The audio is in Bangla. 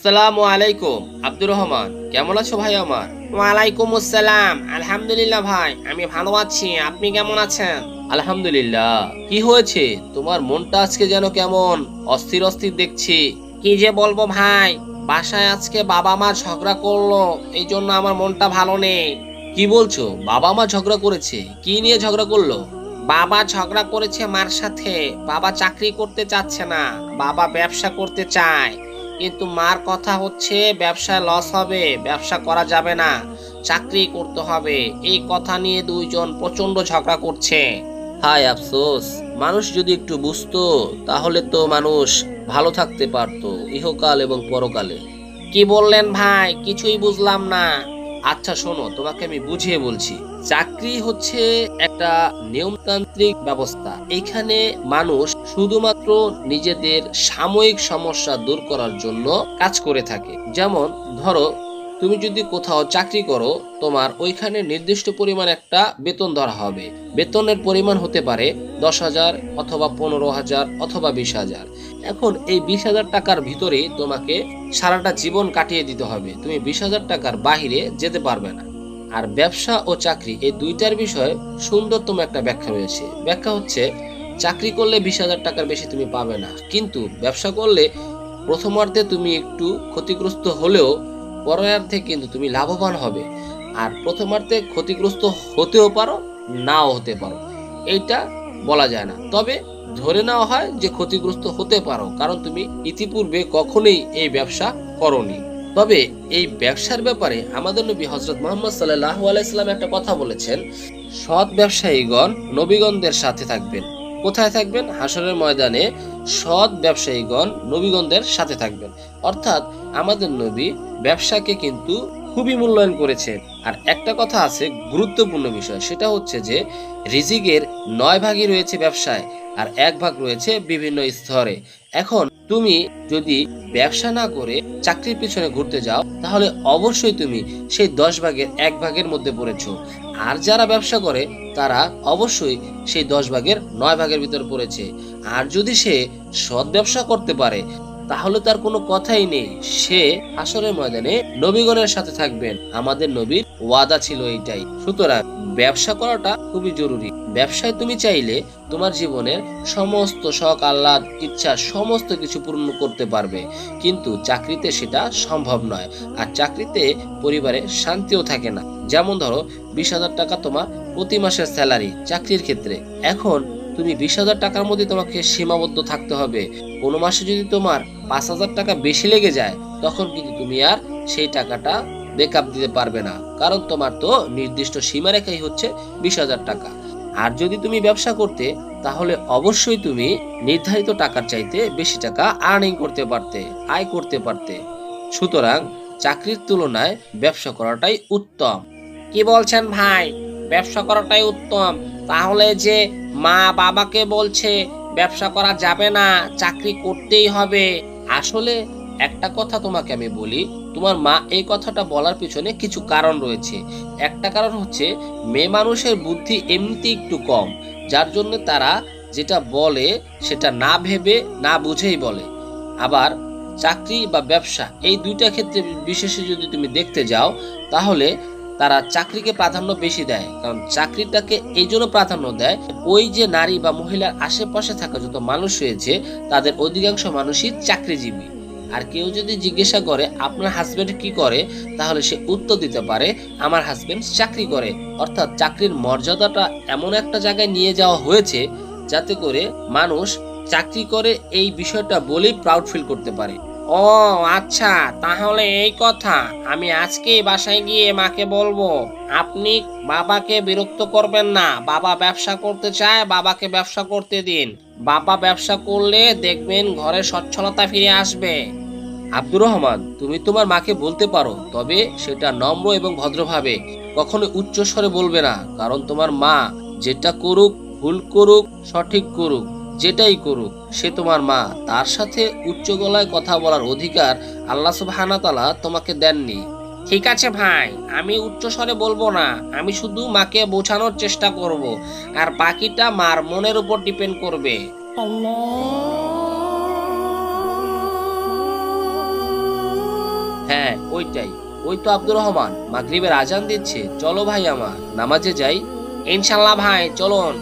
আসসালামু আলাইকুম। আব্দুর রহমান, কেমন আছো ভাই আমার? ওয়ালাইকুম আসসালাম। আলহামদুলিল্লাহ ভাই, আমি ভালো আছি। আপনি কেমন আছেন? আলহামদুলিল্লাহ। কি হয়েছে তোমার? মনটা আজকে যেন কেমন অস্থির অস্থির দেখছি। কি যে বলবো ভাই, বাসায় আজকে বাবা মা ঝগড়া করলো, এই জন্য আমার মনটা ভালো নেই। কি বলছো? বাবা মা ঝগড়া করেছে? কি নিয়ে ঝগড়া করলো? বাবা ঝগড়া করেছে মার সাথে। বাবা চাকরি করতে চাচ্ছে না, বাবা ব্যবসা করতে চায়। কিন্তু মার কথা হচ্ছে ব্যবসায় লস হবে, ব্যবসা করা যাবে না, চাকরি করতে হবে। এই কথা নিয়ে দুইজন প্রচন্ড ঝগড়া করছে। হায় আফসোস। মানুষ যদি একটু বুঝতো তাহলে তো মানুষ ভালো থাকতে পারতো ইহকাল এবং পরকালে। কি বললেন ভাই? কিছুই বুঝলাম না। আচ্ছা শোনো, তোমাকে আমি বুঝিয়ে বলছি। চাকরি হচ্ছে একটা নিয়মতান্ত্রিক ব্যবস্থা। এখানে মানুষ শুধুমাত্র নিজেদের সাময়িক সমস্যা দূর করার জন্য কাজ করে থাকে। যেমন ধরো, তুমি যদি কোথাও চাকরি করো, তোমার ওইখানে নির্দিষ্ট পরিমাণ একটা বেতন ধরা হবে। বেতনের পরিমাণ হতে পারে 10,000 অথবা 15,000 অথবা 20,000। এখন এই 20,000 টাকার ভিতরে তোমাকে সারাটা জীবন কাটিয়ে দিতে হবে, তুমি 20,000 টাকার বাহিরে যেতে পারবে না। আর ব্যবসা ও চাকরি এই দুইটার বিষয়ে সুন্দরতম একটা ব্যাখ্যা রয়েছে। ব্যাখ্যা হচ্ছে, চাকরি করলে 20,000 টাকার বেশি তুমি পাবে না, কিন্তু ব্যবসা করলে প্রথমার্ধে তুমি একটু ক্ষতিগ্রস্ত হলেও পরেরার্ধে কিন্তু তুমি লাভবান হবে। আর প্রথমার্ধে ক্ষতিগ্রস্ত হতেও পারো, নাও হতে পারো, এইটা বলা যায় না। তবে ধরে নেওয়া হয় যে ক্ষতিগ্রস্ত হতে পারো, কারণ তুমি ইতিপূর্বে কখনোই এই ব্যবসা করনি। তবে এই ব্যবসার ব্যাপারে আমাদের নবী হযরত মুহাম্মদ সাল্লাল্লাহু আলাইহি সাল্লাম একটা কথা বলেছেন, সৎ ব্যবসায়ীগণ নবীগণদের সাথে থাকবেন। কোথায় থাকবেন? হাসরের ময়দানে সৎ ব্যবসায়ীগণ নবীগণদের সাথে থাকবেন। অর্থাৎ আমাদের নবী ব্যবসাকে কিন্তু খুবই মূল্যায়ন করেছেন। আর একটা কথা আছে, গুরুত্বপূর্ণ বিষয়, সেটা হচ্ছে যে রিজিকের 9 ভাগই রয়েছে ব্যবসায়, আর 1 ভাগ রয়েছে বিভিন্ন স্তরে। এখন তুমি যদি ব্যবসা না করে চাকরির পিছনে ঘুরতে যাও, তাহলে অবশ্যই তুমি সেই 10 ভাগের 1 ভাগের মধ্যে পড়েছো। আর যারা ব্যবসা করে তারা অবশ্যই সেই 10 ভাগের 9 ভাগের ভিতর পড়েছে। আর যদি সে সৎ ব্যবসা করতে পারে, তাহলে তার কোনো কথাই নেই, সে হাসরের ময়দানে নবীগণের সাথে থাকবেন। আমাদের নবীর ওয়াদা ছিল এইটাই। সুতরাং ব্যবসা করাটা খুবই জরুরি। ব্যবসায় তুমি চাইলে তোমার জীবনের সমস্ত শখ আহ্লাদ ইচ্ছা সমস্ত কিছু পূর্ণ করতে পারবে, কিন্তু চাকরিতে সেটা সম্ভব নয়। আর চাকরিতে পরিবারে শান্তিও থাকে না। যেমন ধরো, 20,000 টাকা তোমার প্রতি মাসের স্যালারি চাকরির ক্ষেত্রে। এখন তুমি 20,000 টাকার মধ্যে তোমাকে সীমাবদ্ধ থাকতে হবে। কোনো মাসে যদি তোমার 5,000 টাকা বেশি লেগে যায়, তখন কিন্তু তুমি আর সেই টাকাটা বেকআপ দিতে পারবে না, কারণ তোমার তো নির্দিষ্ট সীমারেখাই হচ্ছে 20,000 টাকা। আর যদি তুমি ব্যবসা করতে, তাহলে অবশ্যই তুমি নির্ধারিত টাকার চাইতে বেশি টাকা আর্নিং করতে পারতে, আয় করতে পারতে। সুতরাং চাকরির তুলনায় ব্যবসা করাটাই উত্তম। কি বলছেন ভাই? ব্যবসা করাটাই উত্তম? তাহলে যে মা বাবাকে বলছে ব্যবসা করা যাবে না, চাকরি করতেই হবে। আসলে একটা কথা তোমাকে আমি বলি, তোমার মা এই কথাটা বলার পিছনে কিছু কারণ রয়েছে। একটা কারণ হচ্ছে, মেয়ে মানুষের বুদ্ধি এমনিতেই একটু কম, যার জন্য তারা যেটা বলে সেটা না ভেবে না বুঝেই বলে। আবার চাকরি বা ব্যবসা এই দুইটা ক্ষেত্রে বিশেষে যদি তুমি দেখতে যাও, তাহলে তারা চাকরিকে প্রাধান্য বেশি দেয়। কারণ চাকরিটাকে এই জন্য প্রাধান্য দেয়, ওই যে নারী বা মহিলার আশেপাশে থাকা যত মানুষ রয়েছে, তাদের অধিকাংশ মানুষই চাকরিজীবী। আর কেউ যদি জিজ্ঞাসা করে আপনার হাজবেন্ড কি করে, তাহলে সে উত্তর দিতে পারে আমার হাজবেন্ড চাকরি করে। অর্থাৎ চাকরির মর্যাদাটা এমন একটা জায়গায় নিয়ে যাওয়া হয়েছে, যাতে করে মানুষ চাকরি করে এই বিষয়টা বলেই প্রাউড ফিল করতে পারে। ও আচ্ছা, তাহলে এই কথা। আমি আজকেই বাসায় গিয়ে মাকে বলবো। আপনি বাবাকে বিরক্ত করবেন না, বাবা ব্যবসা করতে চায়, বাবাকে ব্যবসা করতে দিন। বাবা ব্যবসা করলে দেখবেন ঘরে সচ্ছলতা ফিরে আসবে। আব্দুর রহমান, তুমি তোমার মাকে বলতে পারো, তবে সেটা নম্র এবং ভদ্রভাবে। কখনো উচ্চ স্বরে বলবে না, কারণ তোমার মা যেটা করুক, ভুল করুক সঠিক করুক, যেটাই করুক, সে তোমার মা। তার সাথে উচ্চ গলায় কথা বলার অধিকার আল্লাহ সুবহানাহু ওয়া তাআলা তোমাকে দেননি। ঠিক আছে ভাই, আমি উচ্চস্বরে বলবো না, আমি শুধু মাকে বোঝানোর চেষ্টা করব। আর বাকিটা মার মনের উপর ডিপেন্ড করবে। Allah হ্যাঁ ওইটাই, ওই তো আব্দুর রহমান মাগরিবের আজান দিচ্ছে, চলো ভাই আমার নামাজে যাই। ইনশাল্লাহ ভাই চলুন।